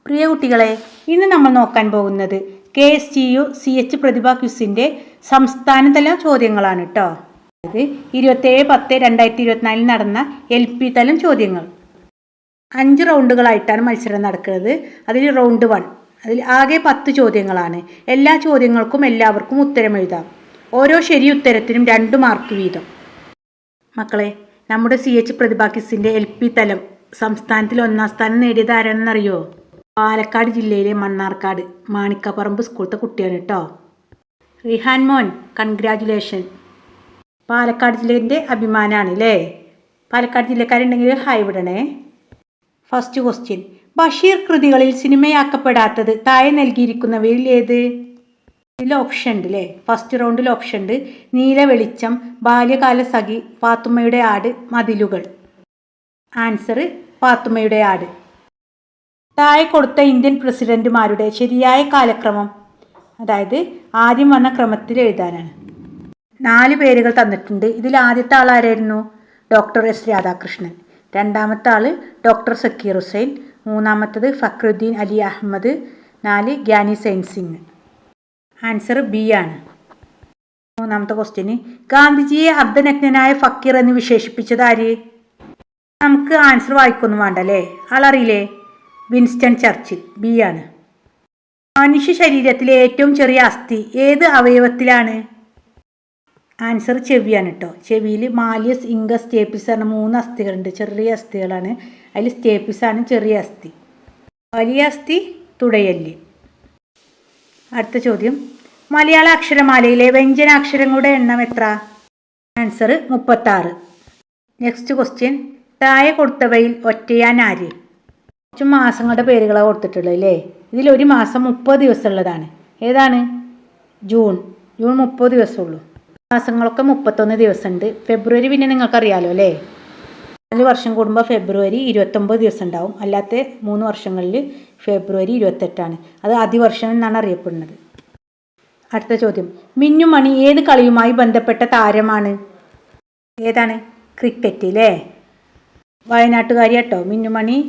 പ്രിയ കുട്ടികളെ, ഇന്ന് നമ്മൾ നോക്കാൻ പോകുന്നത് KSTU CH പ്രതിഭ ക്വിസിൻ്റെ സംസ്ഥാനതല ചോദ്യങ്ങളാണ് കേട്ടോ. ഇത് 27/10/2024 നടന്ന LP തലം ചോദ്യങ്ങൾ. 5 റൗണ്ടുകളായിട്ടാണ് മത്സരം നടക്കുന്നത്. അതിൽ റൗണ്ട് 1, അതിൽ ആകെ 10 ചോദ്യങ്ങളാണ്. എല്ലാ ചോദ്യങ്ങൾക്കും എല്ലാവർക്കും ഉത്തരം എഴുതാം. ഓരോ ശരി ഉത്തരത്തിനും 2 മാർക്ക് വീതം. മക്കളെ, നമ്മുടെ CH പ്രതിഭ ക്വിസിൻ്റെ LP തലം സംസ്ഥാനത്തിൽ 1ാം സ്ഥാനം നേടിയത് ആരാണെന്നറിയോ? പാലക്കാട് ജില്ലയിലെ മണ്ണാർക്കാട് മാണിക്കപ്പറമ്പ് സ്കൂളത്തെ കുട്ടിയാണ് കേട്ടോ. റിഹാൻ മോൻ, കൺഗ്രാജുലേഷൻ. പാലക്കാട് ജില്ലേൻ്റെ അഭിമാനമാണ് അല്ലേ? പാലക്കാട് ജില്ലക്കാരുണ്ടെങ്കിൽ ഹായ് വിടണേ. ഫസ്റ്റ് ക്വസ്റ്റ്യൻ, ബഷീർ കൃതികളിൽ സിനിമയാക്കപ്പെടാത്തത് താഴെ നൽകിയിരിക്കുന്നവയിൽ ഏത്? ഇതിൽ ഓപ്ഷൻ ഉണ്ട് അല്ലേ? ഫസ്റ്റ് റൗണ്ടിൽ ഓപ്ഷൻ ഉണ്ട്: നീല വെളിച്ചം, ബാല്യകാല സഖി, പാത്തുമ്മയുടെ ആട്, മതിലുകൾ. ആൻസർ പാത്തുമ്മയുടെ ആട്. താഴെ കൊടുത്ത ഇന്ത്യൻ പ്രസിഡന്റുമാരുടെ ശരിയായ കാലക്രമം, അതായത് ആദ്യം വന്ന ക്രമത്തിൽ എഴുതാനാണ്. 4 പേരുകൾ തന്നിട്ടുണ്ട്. ഇതിൽ ആദ്യത്തെ ആൾ ആരായിരുന്നു? Doctor S Radhakrishnan. രണ്ടാമത്തെ ആൾ ഡോക്ടർ സക്കീർ ഹുസൈൻ. മൂന്നാമത്തത് ഫക്രുദ്ദീൻ അലി അഹമ്മദ്. 4 ഗ്യാനി സൈൻ സിംഗ്. ആൻസർ ബി ആണ്. മൂന്നാമത്തെ ക്വസ്റ്റ്യന്, ഗാന്ധിജിയെ അർദ്ധനഗ്നനായ ഫക്കീർ എന്ന് വിശേഷിപ്പിച്ചത് ആര്? നമുക്ക് ആൻസർ വായിക്കൊന്നും വേണ്ട അല്ലേ? ആളറിയില്ലേ? Winston Churchill. ബി ആണ്. മനുഷ്യ ശരീരത്തിലെ ഏറ്റവും ചെറിയ അസ്ഥി ഏത് അവയവത്തിലാണ്? ആൻസർ ചെവിയാണ് കേട്ടോ. ചെവിയിൽ മാലിയസ്, ഇംഗസ്, സ്റ്റേപ്പിസ് എന്ന 3 അസ്ഥികളുണ്ട്. ചെറിയ അസ്ഥികളാണ്. അതിൽ സ്റ്റേപ്പിസ് ആണ് ചെറിയ അസ്ഥി. വലിയ അസ്ഥി തുടയല്ല്. അടുത്ത ചോദ്യം, മലയാള അക്ഷരമാലയിലെ വ്യഞ്ജനാക്ഷരങ്ങളുടെ എണ്ണം എത്ര? ആൻസർ 36. നെക്സ്റ്റ് ക്വസ്റ്റ്യൻ, താഴെ കൊടുത്തവയിൽ ഒറ്റയാൻ ആര്? കുറച്ച് മാസങ്ങളുടെ പേരുകളാണ് കൊടുത്തിട്ടുള്ളത് അല്ലേ? ഇതിൽ ഒരു മാസം 30 ദിവസം ഉള്ളതാണ്. ഏതാണ്? ജൂൺ 30 ദിവസമുള്ളൂ. മാസങ്ങളൊക്കെ 31 ദിവസമുണ്ട്. ഫെബ്രുവരി പിന്നെ നിങ്ങൾക്കറിയാലോ അല്ലേ? 4 വർഷം കൂടുമ്പോൾ ഫെബ്രുവരി 29 ദിവസം ഉണ്ടാവും. അല്ലാത്ത 3 വർഷങ്ങളിൽ ഫെബ്രുവരി 28ആണ്. അത് അതിവർഷം എന്നാണ് അറിയപ്പെടുന്നത്. അടുത്ത ചോദ്യം, മിന്നുമണി ഏത് കളിയുമായി ബന്ധപ്പെട്ട താരമാണ്? ഏതാണ്? ക്രിക്കറ്റ് അല്ലേ? വയനാട്ടുകാരി കേട്ടോ മിന്നുമണി.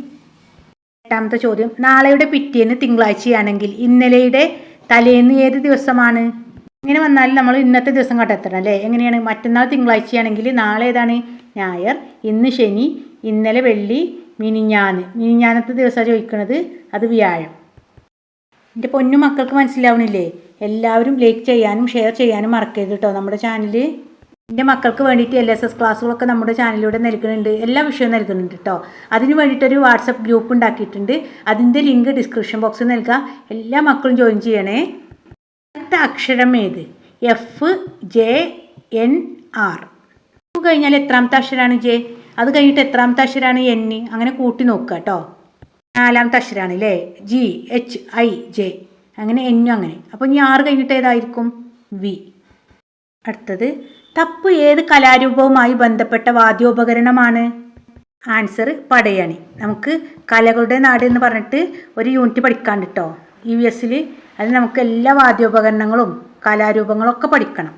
എട്ടാമത്തെ ചോദ്യം, നാളെയുടെ പിറ്റേന്ന് തിങ്കളാഴ്ചയാണെങ്കിൽ ഇന്നലെയുടെ തലേന്ന് ഏത് ദിവസമാണ്? ഇങ്ങനെ വന്നാൽ നമ്മൾ ഇന്നത്തെ ദിവസം കണ്ടെത്തണം അല്ലേ? എങ്ങനെയാണ്? മറ്റന്നാൾ തിങ്കളാഴ്ചയാണെങ്കിൽ നാളെ ഏതാണ്? ഞായർ. ഇന്ന് ശനി, ഇന്നലെ വെള്ളി, മിനിഞ്ഞാന്നത്തെ ദിവസമാണ് ചോദിക്കുന്നത്. അത് വ്യാഴം. എൻ്റെ പൊന്നു മക്കൾക്ക് മനസ്സിലാവണില്ലേ? എല്ലാവരും ലൈക്ക് ചെയ്യാനും ഷെയർ ചെയ്യാനും മറക്കരുത് കേട്ടോ നമ്മുടെ ചാനൽ. എൻ്റെ മക്കൾക്ക് വേണ്ടിയിട്ട് LSS ക്ലാസ്സുകളൊക്കെ നമ്മുടെ ചാനലിലൂടെ നൽകുന്നുണ്ട്. എല്ലാ വിഷയവും നൽകുന്നുണ്ട് കേട്ടോ. അതിന് വേണ്ടിയിട്ടൊരു വാട്സപ്പ് ഗ്രൂപ്പ് ഉണ്ടാക്കിയിട്ടുണ്ട്. അതിൻ്റെ ലിങ്ക് ഡിസ്ക്രിപ്ഷൻ ബോക്സിൽ നൽകാം. എല്ലാ മക്കളും ജോയിൻ ചെയ്യണേ. അടുത്ത അക്ഷരം ഏത്? FJNR. കഴിഞ്ഞാൽ എത്രാമത്തെ അക്ഷരമാണ് J? അത് കഴിഞ്ഞിട്ട് എത്രാമത്തെ അക്ഷരമാണ് N? അങ്ങനെ കൂട്ടി നോക്കുക കേട്ടോ. 4ാമത്തെ അക്ഷരമാണ് അല്ലേ? GHIJ. അങ്ങനെ N അങ്ങനെ. അപ്പോൾ ഇനി 6 കഴിഞ്ഞിട്ട് ഏതായിരിക്കും? V. അടുത്തത്, തപ്പ് ഏത് കലാരൂപവുമായി ബന്ധപ്പെട്ട വാദ്യോപകരണമാണ്? ആൻസർ പടയണി. നമുക്ക് കലകളുടെ നാട് എന്ന് പറഞ്ഞിട്ട് ഒരു യൂണിറ്റ് പഠിക്കാണ്ട് കേട്ടോ EVSൽ. അത് നമുക്ക് എല്ലാ വാദ്യോപകരണങ്ങളും കലാരൂപങ്ങളും ഒക്കെ പഠിക്കണം.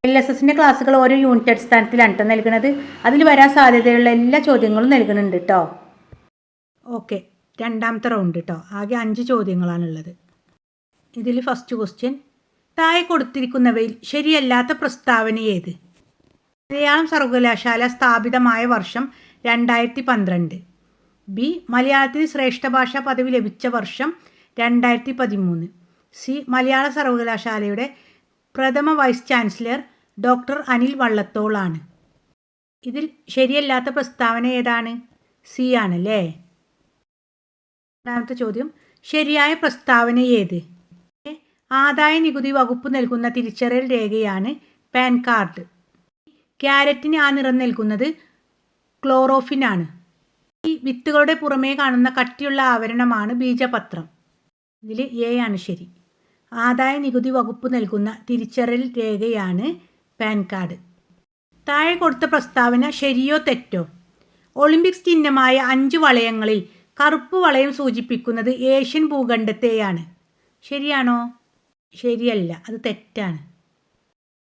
LSSൻ്റെ ക്ലാസ്സുകൾ ഓരോ യൂണിറ്റ് അടിസ്ഥാനത്തിലാണ് കേട്ടോ നൽകുന്നത്. അതിൽ വരാൻ സാധ്യതയുള്ള എല്ലാ ചോദ്യങ്ങളും നൽകുന്നുണ്ട് കേട്ടോ. ഓക്കെ, രണ്ടാമത്തെ റൗണ്ട് കേട്ടോ. ആകെ 5 ചോദ്യങ്ങളാണുള്ളത്. ഇതിൽ ഫസ്റ്റ് ക്വസ്റ്റ്യൻ, താഴെ കൊടുത്തിരിക്കുന്നവയിൽ ശരിയല്ലാത്ത പ്രസ്താവന ഏത്? മലയാളം സർവകലാശാല സ്ഥാപിതമായ വർഷം 2012. ബി, മലയാളത്തിന് ശ്രേഷ്ഠ ഭാഷാ പദവി ലഭിച്ച വർഷം 2013. സി, മലയാള സർവകലാശാലയുടെ പ്രഥമ vice chancellor doctor Anil Vallathol ആണ്. ഇതിൽ ശരിയല്ലാത്ത പ്രസ്താവന ഏതാണ്? സി ആണല്ലേ. രണ്ടാമത്തെ ചോദ്യം, ശരിയായ പ്രസ്താവന ഏത്? ആദായ നികുതി വകുപ്പ് നൽകുന്ന തിരിച്ചറിയൽ രേഖയാണ് പാൻ കാർഡ്. ക്യാരറ്റിന് ആ നിറം നൽകുന്നത് ക്ലോറോഫിൻ ആണ്. ഈ വിത്തുകളുടെ പുറമേ കാണുന്ന കട്ടിയുള്ള ആവരണമാണ് ബീജപത്രം. ഇതിൽ എ ആണ് ശരി. ആദായ നികുതി വകുപ്പ് നൽകുന്ന തിരിച്ചറിയൽ രേഖയാണ് പാൻ കാർഡ്. താഴെ കൊടുത്ത പ്രസ്താവന ശരിയോ തെറ്റോ? ഒളിമ്പിക്സ് ചിഹ്നമായ 5 വളയങ്ങളിൽ കറുപ്പ് വളയം സൂചിപ്പിക്കുന്നത് ഏഷ്യൻ ഭൂഖണ്ഡത്തെയാണ്. ശരിയാണോ? ശരിയല്ല, അത് തെറ്റാണ്.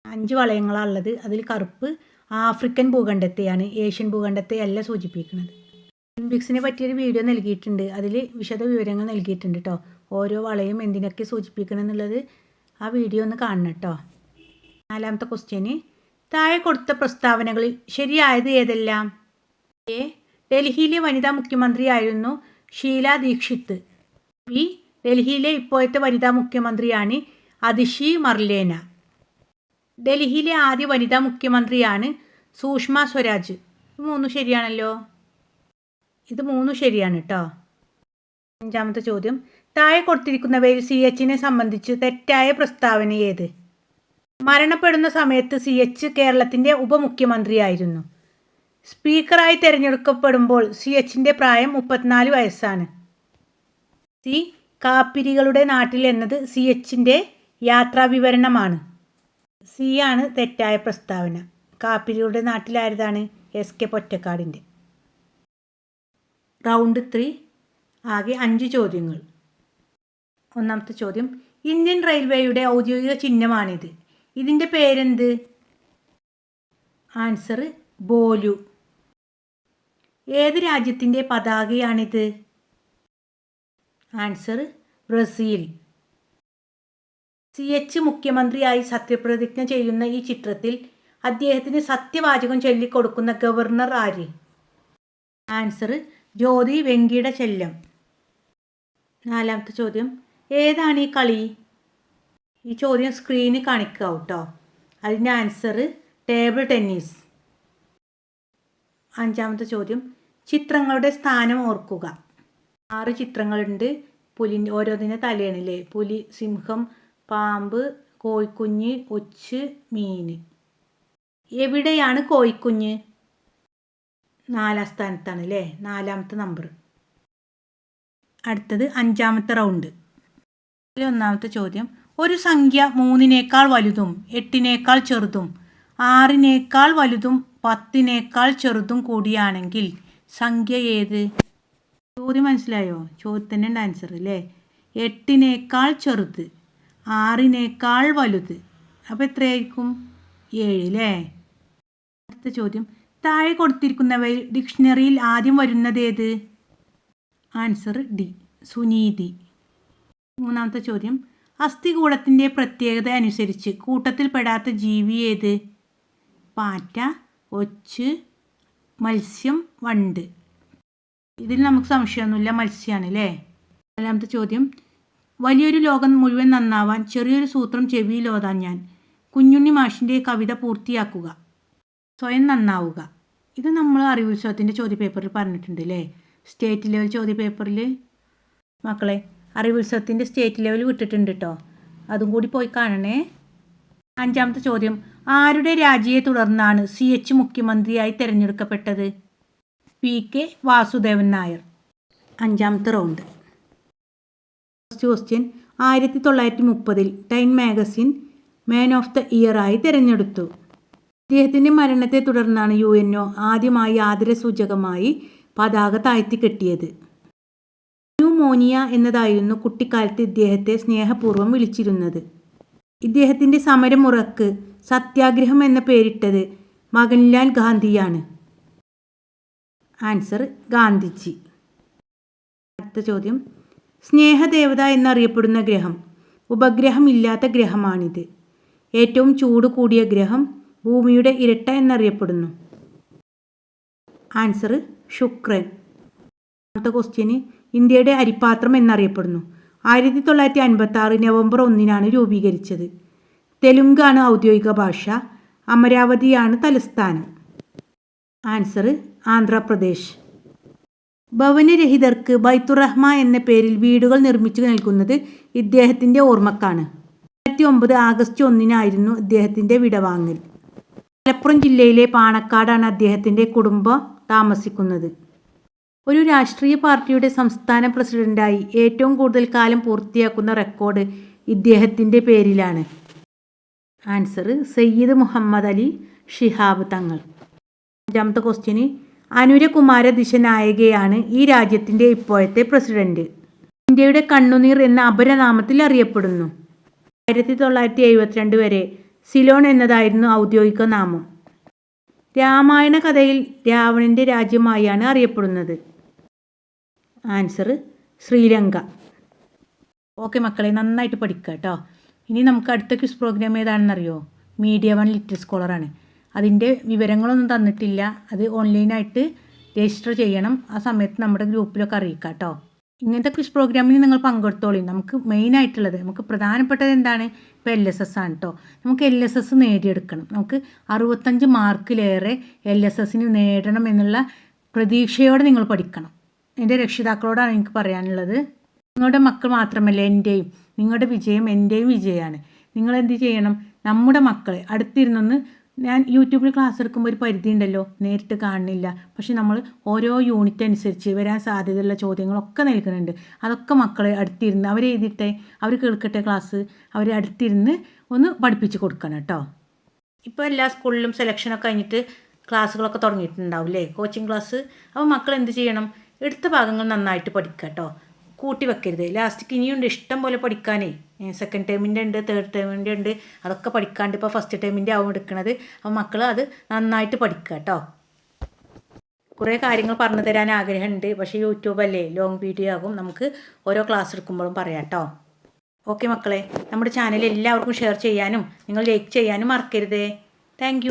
5 വളയങ്ങളാണുള്ളത്. അതിൽ കറുപ്പ് ആഫ്രിക്കൻ ഭൂഖണ്ഡത്തെയാണ്, ഏഷ്യൻ ഭൂഖണ്ഡത്തെയല്ല സൂചിപ്പിക്കുന്നത്. ഒളിമ്പിക്സിനെ പറ്റിയൊരു വീഡിയോ നൽകിയിട്ടുണ്ട്. അതിൽ വിശദ വിവരങ്ങൾ നൽകിയിട്ടുണ്ട് കേട്ടോ. ഓരോ വളയും എന്തിനൊക്കെ സൂചിപ്പിക്കണം എന്നുള്ളത് ആ വീഡിയോ ഒന്ന് കാണണം കേട്ടോ. 4ാമത്തെ ക്വസ്റ്റ്യന്, താഴെ കൊടുത്ത പ്രസ്താവനകളിൽ ശരിയായത് ഏതെല്ലാം? എ. ഡൽഹിയിലെ വനിതാ മുഖ്യമന്ത്രിയായിരുന്നു ഷീല ദീക്ഷിത്. ബി. ഡൽഹിയിലെ ഇപ്പോഴത്തെ വനിതാ മുഖ്യമന്ത്രിയാണ് അതിഷി മർലേന. ഡൽഹിയിലെ ആദ്യ വനിതാ മുഖ്യമന്ത്രിയാണ് സുഷമ സ്വരാജ്. ഇത് 3 ശരിയാണല്ലോ. ഇത് 3 ശരിയാണ് കേട്ടോ. 5ാമത്തെ ചോദ്യം, താഴെ കൊടുത്തിരിക്കുന്നവയിൽ CHനെ സംബന്ധിച്ച് തെറ്റായ പ്രസ്താവന ഏത്? മരണപ്പെടുന്ന സമയത്ത് CH കേരളത്തിൻ്റെ ഉപമുഖ്യമന്ത്രിയായിരുന്നു. സ്പീക്കറായി തിരഞ്ഞെടുക്കപ്പെടുമ്പോൾ CHൻ്റെ പ്രായം 34 വയസ്സാണ്. സി. കാപ്പിരികളുടെ നാട്ടിൽ എന്നത് CHൻ്റെ യാത്രാവിവരണമാണ്. സി ആണ് തെറ്റായ പ്രസ്താവന. കാപ്പിരികളുടെ നാട്ടിലായതാണ് SK പൊറ്റക്കാടിൻ്റെ. റൗണ്ട് 3 ആകെ 5 ചോദ്യങ്ങൾ. 1ാമത്തെ ചോദ്യം, ഇന്ത്യൻ റെയിൽവേയുടെ ഔദ്യോഗിക ചിഹ്നമാണിത്. ഇതിൻ്റെ പേരെന്ത്? ആൻസർ ബോലു. ഏത് രാജ്യത്തിൻ്റെ പതാകയാണിത്? Answer Brazil. CH മുഖ്യമന്ത്രിയായി സത്യപ്രതിജ്ഞ ചെയ്യുന്ന ഈ ചിത്രത്തിൽ അദ്ദേഹത്തിന് സത്യവാചകം ചൊല്ലിക്കൊടുക്കുന്ന ഗവർണർ ആര്? ആൻസർ ജ്യോതി വെങ്കിട ചെല്ലം. 4ാമത്തെ ചോദ്യം, ഏതാണ് ഈ കളി? ഈ ചോദ്യം സ്ക്രീനിൽ കാണിക്കുക കേട്ടോ. അതിൻ്റെ ആൻസർ ടേബിൾ ടെന്നീസ്. 5ാമത്തെ ചോദ്യം, ചിത്രങ്ങളുടെ സ്ഥാനം ഓർക്കുക. 6 ചിത്രങ്ങളുണ്ട്. പുലിൻ്റെ ഓരോന്നിൻ്റെ തലയാണില്ലേ? പുലി, സിംഹം, പാമ്പ്, കോഴിക്കുഞ്ഞ്, ഒച്ച്, മീൻ. എവിടെയാണ് കോഴിക്കുഞ്ഞ്? 4ാം സ്ഥാനത്താണ് അല്ലേ? 4ാമത്തെ നമ്പർ. അടുത്തത് 5ാമത്തെ റൗണ്ട്. 1ാമത്തെ ചോദ്യം, ഒരു സംഖ്യ 3നേക്കാൾ വലുതും 8നേക്കാൾ ചെറുതും 6നേക്കാൾ വലുതും 10നേക്കാൾ ചെറുതും കൂടിയാണെങ്കിൽ സംഖ്യ ഏത്? ചോദ്യം മനസ്സിലായോ? ചോദ്യത്തിൻ്റെ ആൻസർ അല്ലേ? 8നേക്കാൾ ചെറുത്, 6നേക്കാൾ വലുത്. അപ്പോൾ എത്രയായിരിക്കും? 7 അല്ലേ? അടുത്ത ചോദ്യം, താഴെ കൊടുത്തിരിക്കുന്നവയിൽ ഡിക്ഷണറിയിൽ ആദ്യം വരുന്നത് ഏത്? Answer D, Suneethi. 3ാമത്തെ ചോദ്യം, അസ്ഥികൂടത്തിൻ്റെ പ്രത്യേകത അനുസരിച്ച് കൂട്ടത്തിൽപ്പെടാത്ത ജീവി ഏത്? പാറ്റ, ഒച്ച്, മത്സ്യം, വണ്ട്. ഇതിൽ നമുക്ക് സംശയമൊന്നുമില്ല, മത്സ്യമാണ് അല്ലേ? 4ാമത്തെ ചോദ്യം, വലിയൊരു ലോകം മുഴുവൻ നന്നാവാൻ ചെറിയൊരു സൂത്രം ചെവിയിൽ ഓതാൻ ഞാൻ. കുഞ്ഞുണ്ണി മാഷിൻ്റെ കവിത പൂർത്തിയാക്കുക. സ്വയം നന്നാവുക. ഇത് നമ്മൾ അറിവുത്സവത്തിൻ്റെ ചോദ്യപേപ്പറിൽ പറഞ്ഞിട്ടുണ്ട് അല്ലേ? സ്റ്റേറ്റ് ലെവൽ ചോദ്യപേപ്പറിൽ. മക്കളെ, അറിവുത്സവത്തിൻ്റെ സ്റ്റേറ്റ് ലെവൽ വിട്ടിട്ടുണ്ട് കേട്ടോ. അതും കൂടി പോയി കാണണേ. 5ാമത്തെ ചോദ്യം, ആരുടെ രാജിയെ തുടർന്നാണ് CH മുഖ്യമന്ത്രിയായി തിരഞ്ഞെടുക്കപ്പെട്ടത്? PK വാസുദേവൻ നായർ. 5ാമത്തെ round. First question, 1930 Time magazine man of the year ആയി തിരഞ്ഞെടുത്തു. അദ്ദേഹത്തിൻ്റെ മരണത്തെ തുടർന്നാണ് UNO ആദ്യമായി ആദരസൂചകമായി പതാക താഴ്ത്തിക്കെട്ടിയത്. ന്യൂമോണിയ എന്നതായിരുന്നു കുട്ടിക്കാലത്ത് ഇദ്ദേഹത്തെ സ്നേഹപൂർവ്വം വിളിച്ചിരുന്നത്. ഇദ്ദേഹത്തിൻ്റെ സമരമുറക്ക് സത്യാഗ്രഹം എന്ന പേരിട്ടത് മകൻലാൽ ഗാന്ധിയാണ്. ആൻസർ ഗാന്ധിജി. അടുത്ത ചോദ്യം, സ്നേഹദേവത എന്നറിയപ്പെടുന്ന ഗ്രഹം ഉപഗ്രഹം ഇല്ലാത്ത ഗ്രഹമാണിത്. ഏറ്റവും ചൂട് കൂടിയ ഗ്രഹം ഭൂമിയുടെ ഇരട്ട എന്നറിയപ്പെടുന്നു. ആൻസർ ശുക്രൻ. അടുത്ത ക്വസ്റ്റ്യന്, ഇന്ത്യയുടെ അരിപ്പാത്രം എന്നറിയപ്പെടുന്നു. 1956 നവംബർ 1 രൂപീകരിച്ചത്. തെലുങ്കാണ് ഔദ്യോഗിക ഭാഷ. അമരാവതിയാണ് തലസ്ഥാനം. ആൻസർ ആന്ധ്രാപ്രദേശ്. ഭവനരഹിതർക്ക് ബൈത്തുറഹ്മ എന്ന പേരിൽ വീടുകൾ നിർമ്മിച്ചു നൽകുന്നത് ഇദ്ദേഹത്തിൻ്റെ ഓർമ്മക്കാണ്. 2009 ആഗസ്റ്റ് 1 ഇദ്ദേഹത്തിൻ്റെ വിടവാങ്ങൽ. മലപ്പുറം ജില്ലയിലെ പാണക്കാടാണ് അദ്ദേഹത്തിൻ്റെ കുടുംബം താമസിക്കുന്നത്. ഒരു രാഷ്ട്രീയ പാർട്ടിയുടെ സംസ്ഥാന പ്രസിഡന്റായി ഏറ്റവും കൂടുതൽ കാലം പൂർത്തിയാക്കുന്ന റെക്കോർഡ് ഇദ്ദേഹത്തിൻ്റെ പേരിലാണ്. ആൻസർ സയ്യിദ് മുഹമ്മദ് അലി ഷിഹാബ് തങ്ങൾ. 5ാമത്തെ ക്വസ്റ്റ്യന്, അനുരകുമാര ദിശനായകയാണ് ഈ രാജ്യത്തിൻ്റെ ഇപ്പോഴത്തെ പ്രസിഡന്റ്. ഇന്ത്യയുടെ കണ്ണുനീർ എന്ന അപരനാമത്തിൽ അറിയപ്പെടുന്നു. 1972 വരെ സിലോൺ എന്നതായിരുന്നു ഔദ്യോഗിക നാമം. രാമായണ കഥയിൽ രാവണൻ്റെ രാജ്യമായാണ് അറിയപ്പെടുന്നത്. ആൻസർ ശ്രീലങ്ക. ഓക്കെ മക്കളെ, നന്നായിട്ട് പഠിക്കുക കേട്ടോ. ഇനി നമുക്ക് അടുത്ത ക്വിസ് പ്രോഗ്രാം ഏതാണെന്നറിയോ? മീഡിയ വൺ ലിറ്റിൽ സ്കോളറാണ്. അതിൻ്റെ വിവരങ്ങളൊന്നും തന്നിട്ടില്ല. അത് ഓൺലൈനായിട്ട് രജിസ്റ്റർ ചെയ്യണം. ആ സമയത്ത് നമ്മുടെ ഗ്രൂപ്പിലൊക്കെ അറിയിക്കാം കേട്ടോ. ഇങ്ങനത്തെ ക്വിസ് പ്രോഗ്രാമിന് നിങ്ങൾ പങ്കെടുത്തോളി. നമുക്ക് മെയിനായിട്ടുള്ളത്, നമുക്ക് പ്രധാനപ്പെട്ടത് എന്താണ്? ഇപ്പോൾ LSS ആണ് കേട്ടോ. നമുക്ക് LSS നേടിയെടുക്കണം. നമുക്ക് 65 മാർക്കിലേറെ LSS നേടണം എന്നുള്ള പ്രതീക്ഷയോടെ നിങ്ങൾ പഠിക്കണം. എൻ്റെ രക്ഷിതാക്കളോടാണ് എനിക്ക് പറയാനുള്ളത്. നിങ്ങളുടെ മക്കൾ മാത്രമല്ല എൻ്റെയും, നിങ്ങളുടെ വിജയം എൻ്റെയും വിജയമാണ്. നിങ്ങളെന്ത് ചെയ്യണം? നമ്മുടെ മക്കളെ അടുത്തിരുന്നൊന്ന്, ഞാൻ യൂട്യൂബിൽ ക്ലാസ് എടുക്കുമ്പോൾ ഒരു പരിധി ഉണ്ടല്ലോ, നേരിട്ട് കാണുന്നില്ല. പക്ഷെ നമ്മൾ ഓരോ യൂണിറ്റ് അനുസരിച്ച് വരാൻ സാധ്യതയുള്ള ചോദ്യങ്ങളൊക്കെ നൽകുന്നുണ്ട്. അതൊക്കെ മക്കളെ അടുത്തിരുന്ന് അവർ എഴുതിയിട്ടെ, അവർ കേൾക്കട്ടെ ക്ലാസ്, അവർ അടുത്തിരുന്ന് ഒന്ന് പഠിപ്പിച്ച് കൊടുക്കണം കേട്ടോ. ഇപ്പോൾ എല്ലാ സ്കൂളിലും സെലക്ഷനൊക്കെ കഴിഞ്ഞിട്ട് ക്ലാസ്സുകളൊക്കെ തുടങ്ങിയിട്ടുണ്ടാവില്ലേ, കോച്ചിങ് ക്ലാസ്. അപ്പോൾ മക്കൾ എന്ത് ചെയ്യണം? എടുത്ത ഭാഗങ്ങൾ നന്നായിട്ട് പഠിക്കുക കേട്ടോ. കൂട്ടി വെക്കരുത്. ലാസ്റ്റിക്ക് ഇനിയുണ്ട് ഇഷ്ടം പോലെ പഠിക്കാനേ. സെക്കൻഡ് ടേമിൻ്റെ ഉണ്ട്, തേർഡ് ടേമിൻ്റെ ഉണ്ട്. അതൊക്കെ പഠിക്കാണ്ട് ഇപ്പോൾ ഫസ്റ്റ് ടേമിൻ്റെ ആവും എടുക്കുന്നത്. അപ്പോൾ മക്കൾ അത് നന്നായിട്ട് പഠിക്കുക കേട്ടോ. കുറേ കാര്യങ്ങൾ പറഞ്ഞു തരാൻ ആഗ്രഹമുണ്ട്, പക്ഷേ യൂട്യൂബല്ലേ, ലോങ് വീഡിയോ ആകും. നമുക്ക് ഓരോ ക്ലാസ് എടുക്കുമ്പോഴും പറയാം കേട്ടോ. ഓക്കെ മക്കളെ, നമ്മുടെ ചാനൽ എല്ലാവർക്കും ഷെയർ ചെയ്യാനും നിങ്ങൾ ലൈക്ക് ചെയ്യാനും മറക്കരുതേ. താങ്ക്